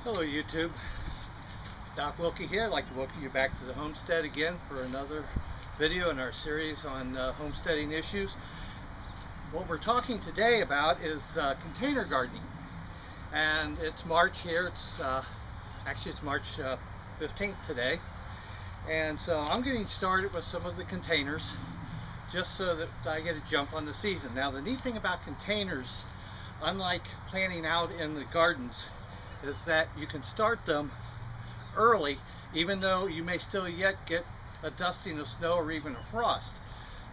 Hello YouTube, Doc Wilkie here. I'd like to welcome you back to the homestead again for another video in our series on homesteading issues. What we're talking today about is container gardening, and it's March here. It's March 15th today, and so I'm getting started with some of the containers just so that I get a jump on the season. Now the neat thing about containers, unlike planting out in the gardens, is that you can start them early, even though you may still yet get a dusting of snow or even a frost,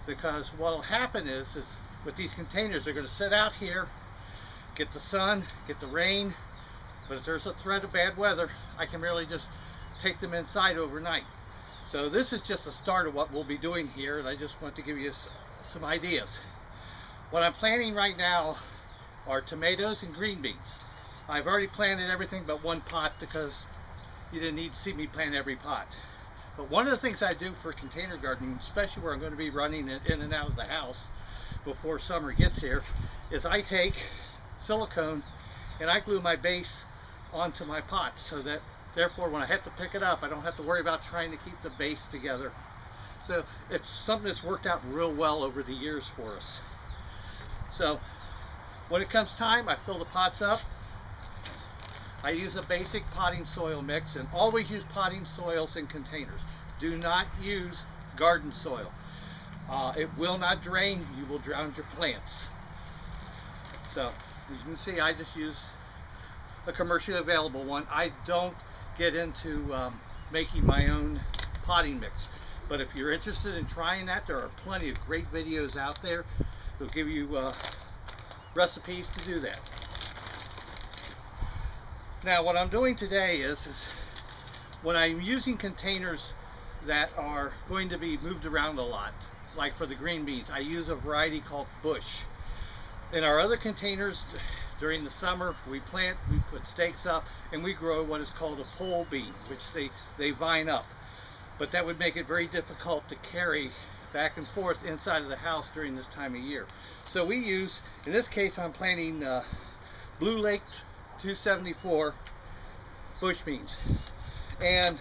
because what will happen is with these containers, they're going to sit out here, get the sun, get the rain, but if there's a threat of bad weather, I can really just take them inside overnight. So this is just a start of what we'll be doing here, and I just want to give you some ideas. What I'm planting right now are tomatoes and green beans. I've already planted everything but one pot because you didn't need to see me plant every pot. But one of the things I do for container gardening, especially where I'm going to be running it in and out of the house before summer gets here, is I take silicone and I glue my base onto my pot, so that therefore when I have to pick it up, I don't have to worry about trying to keep the base together. So it's something that's worked out real well over the years for us. So when it comes time, I fill the pots up. I use a basic potting soil mix, and always use potting soils in containers. Do not use garden soil. It will not drain. You will drown your plants. So as you can see, I just use a commercially available one. I don't get into making my own potting mix. But if you're interested in trying that, there are plenty of great videos out there that'll give you recipes to do that. Now what I'm doing today is when I'm using containers that are going to be moved around a lot, like for the green beans, I use a variety called Bush. In our other containers, during the summer, we put stakes up, and we grow what is called a pole bean, which they vine up. But that would make it very difficult to carry back and forth inside of the house during this time of year. So we use, in this case, I'm planting Blue Lake 274 bush beans. And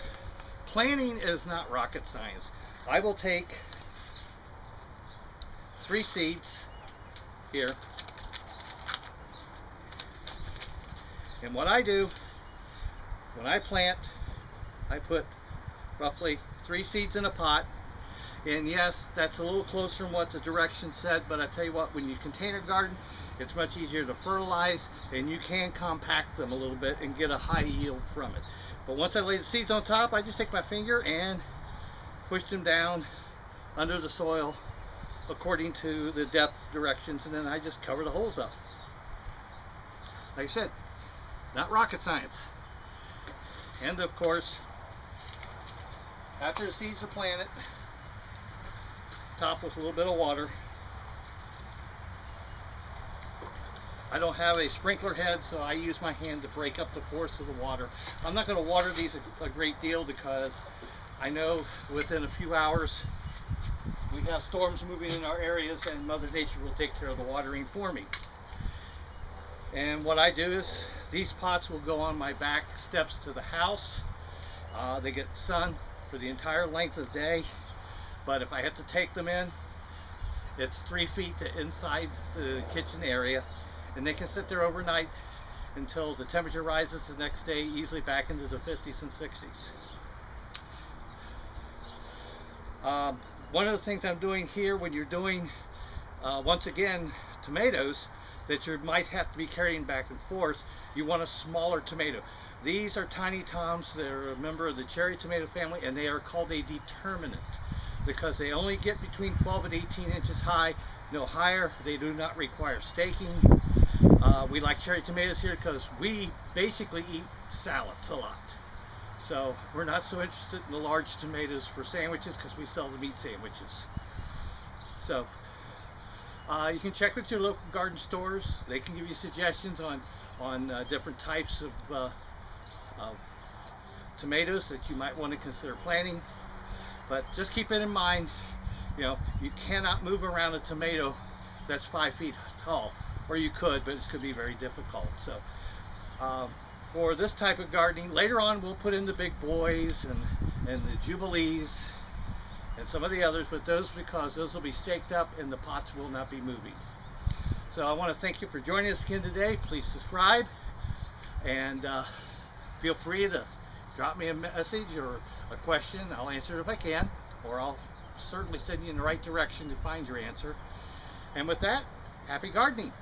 planting is not rocket science. I will take 3 seeds here, and what I do when I plant, I put roughly 3 seeds in a pot. And yes, that's a little closer than what the directions said, but I tell you what, when you container garden, it's much easier to fertilize, and you can compact them a little bit and get a high yield from it. But once I lay the seeds on top, I just take my finger and push them down under the soil according to the depth directions, and then I just cover the holes up. Like I said, not rocket science. And of course, after the seeds are planted, top with a little bit of water. I don't have a sprinkler head, so I use my hand to break up the force of the water. I'm not going to water these a great deal because I know within a few hours we have storms moving in our areas, and Mother Nature will take care of the watering for me. And what I do is these pots will go on my back steps to the house. They get sun for the entire length of the day. But if I have to take them in, it's 3 feet to inside the kitchen area, and they can sit there overnight until the temperature rises the next day, easily back into the 50s and 60s. One of the things I'm doing here, when you're doing, once again, tomatoes that you might have to be carrying back and forth, you want a smaller tomato. These are Tiny Toms. They're a member of the cherry tomato family, and they are called a determinant, because they only get between 12 and 18 inches high, no higher. They do not require staking. We like cherry tomatoes here because we basically eat salads a lot. So we're not so interested in the large tomatoes for sandwiches because we sell the meat sandwiches. So you can check with your local garden stores. They can give you suggestions on different types of tomatoes that you might want to consider planting. But just keep it in mind, you know, you cannot move around a tomato that's 5 feet tall, or you could, but it's going to be very difficult. So for this type of gardening. Later on we'll put in the big boys and the Jubilees and some of the others, but those will be staked up and the pots will not be moving. So I want to thank you for joining us again today. Please subscribe and feel free to drop me a message or a question. I'll answer it if I can, or I'll certainly send you in the right direction to find your answer. And with that, happy gardening.